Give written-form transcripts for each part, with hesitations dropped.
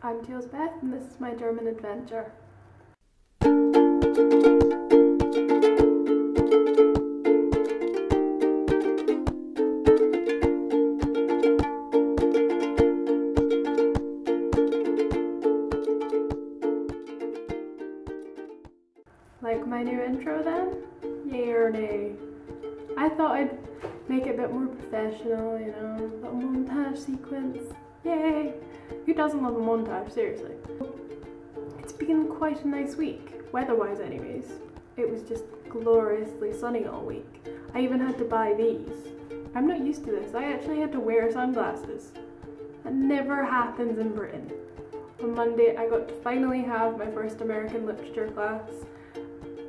I'm Tailsbeth and this is my German adventure. Like my new intro then? Yay or nay? I thought I'd make it a bit more professional, you know, a little montage sequence. Yay! Who doesn't love a montage, seriously? It's been quite a nice week, weather-wise anyways. It was just gloriously sunny all week. I even had to buy these. I'm not used to this, I actually had to wear sunglasses. That never happens in Britain. On Monday I got to finally have my first American literature class.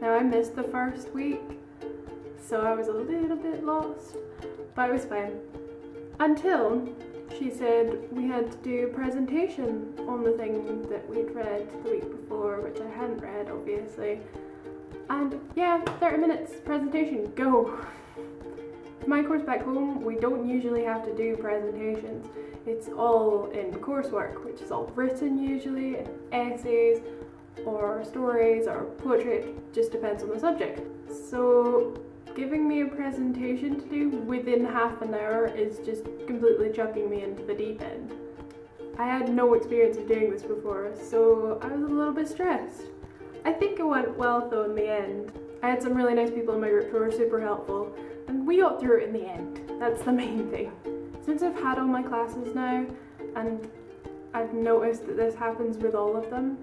Now I missed the first week, so I was a little bit lost, but it was fine. Until she said we had to do a presentation on the thing that we'd read the week before, which I hadn't read obviously. And yeah, 30 minutes presentation, go! For my course back home, we don't usually have to do presentations. It's all in coursework, which is all written usually, in essays, or stories, or poetry, it just depends on the subject. So giving me a presentation to do within half an hour is just completely chucking me into the deep end. I had no experience of doing this before, so I was a little bit stressed. I think it went well though in the end. I had some really nice people in my group who were super helpful, and we got through it in the end. That's the main thing. Since I've had all my classes now, and I've noticed that this happens with all of them,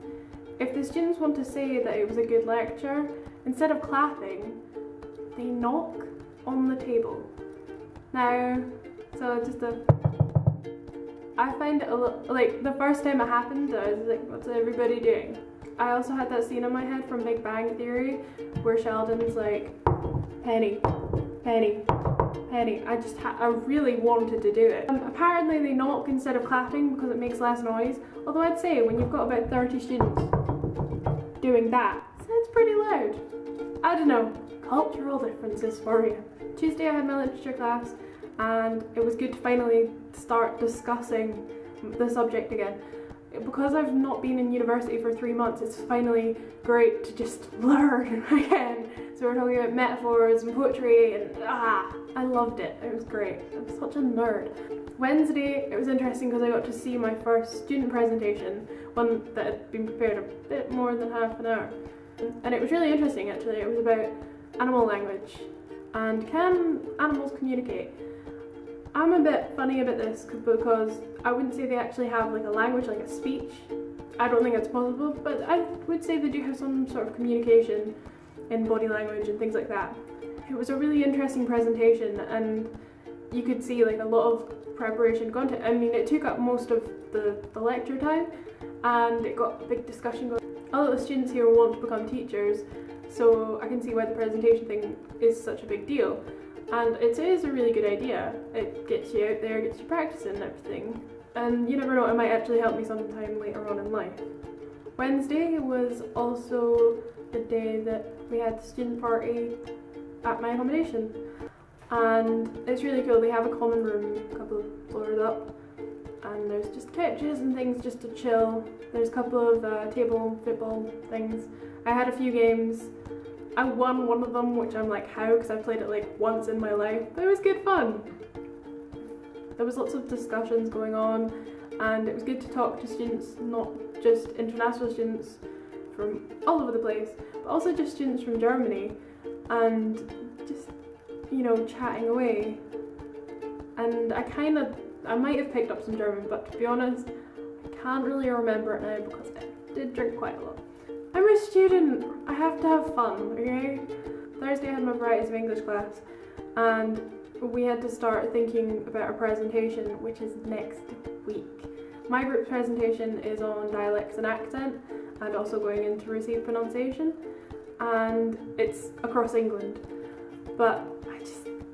if the students want to say that it was a good lecture, instead of clapping, they knock on the table. Now, I find it a little, like the first time it happened, I was like, what's everybody doing? I also had that scene in my head from Big Bang Theory, where Sheldon's like, penny, penny, penny. I really wanted to do it. Apparently they knock instead of clapping because it makes less noise, although I'd say when you've got about 30 students doing that, it's pretty loud. I don't know. Cultural differences for you. Tuesday I had my literature class and it was good to finally start discussing the subject again. Because I've not been in university for 3 months, it's finally great to just learn again. So we're talking about metaphors and poetry and I loved it. It was great. I'm such a nerd. Wednesday it was interesting because I got to see my first student presentation, one that had been prepared a bit more than half an hour. And it was really interesting actually. It was about animal language and can animals communicate? I'm a bit funny about this because I wouldn't say they actually have like a language, like a speech. I don't think it's possible, but I would say they do have some sort of communication in body language and things like that. It was a really interesting presentation and you could see like a lot of preparation gone to it. I mean, it took up most of the lecture time and it got a big discussion going. A lot of the students here want to become teachers, so I can see why the presentation thing is such a big deal. And it is a really good idea. It gets you out there, gets you practicing and everything. And you never know, it might actually help me sometime later on in life. Wednesday was also the day that we had the student party at my accommodation. And it's really cool, they have a common room a couple of floors up. And there's just couches and things just to chill. There's a couple of table football things. I had a few games. I won one of them, which I'm like, how? Because I've played it like once in my life, but it was good fun. There was lots of discussions going on and it was good to talk to students, not just international students from all over the place, but also just students from Germany and just, you know, chatting away. And I might have picked up some German, but to be honest, I can't really remember it now because I did drink quite a lot. I'm a student, I have to have fun, okay? Thursday I had my varieties of English class and we had to start thinking about our presentation, which is next week. My group's presentation is on dialects and accent and also going into received pronunciation, and it's across England. But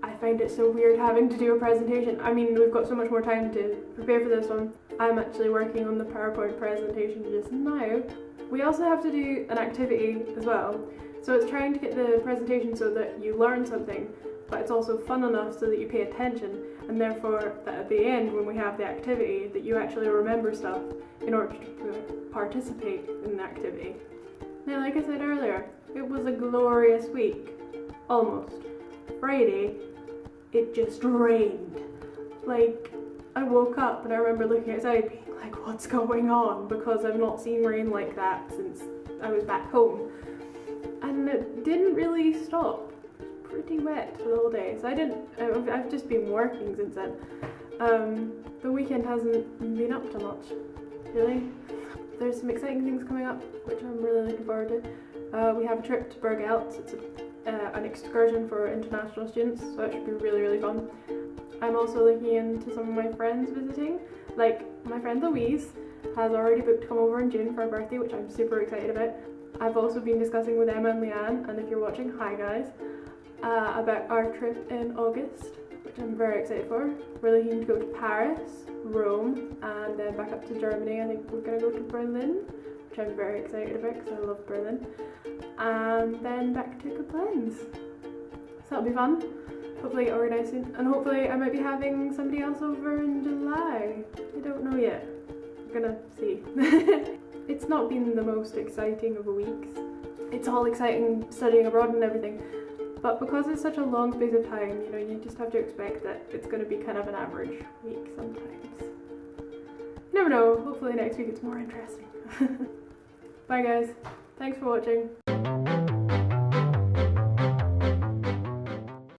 I find it so weird having to do a presentation. I mean, we've got so much more time to prepare for this one. I'm actually working on the PowerPoint presentation just now. We also have to do an activity as well. So it's trying to get the presentation so that you learn something, but it's also fun enough so that you pay attention. and therefore that at the end when we have the activity that you actually remember stuff in order to participate in the activity. Now, like I said earlier, it was a glorious week. Almost. Friday, it just rained. Like, I woke up and I remember looking outside being like, what's going on? Because I've not seen rain like that since I was back home. And it didn't really stop. It was pretty wet for the whole day. So I've just been working since then. The weekend hasn't been up to much, really. There's some exciting things coming up, which I'm really looking forward to. We have a trip to Bergelt. It's an excursion for international students, so it should be really, really fun. I'm also looking into some of my friends visiting. Like, my friend Louise has already booked to come over in June for her birthday, which I'm super excited about. I've also been discussing with Emma and Leanne, and if you're watching, hi guys, about our trip in August, which I'm very excited for. We're looking to go to Paris, Rome, and then back up to Germany. I think we're going to go to Berlin, which I'm very excited about because I love Berlin. And then back to Koblenz. So that'll be fun. Hopefully organised soon. And hopefully I might be having somebody else over in July. I don't know yet. We're gonna see. It's not been the most exciting of weeks. It's all exciting studying abroad and everything. But because it's such a long space of time, you know, you just have to expect that it's going to be kind of an average week sometimes. You never know, hopefully next week it's more interesting. Bye guys, thanks for watching.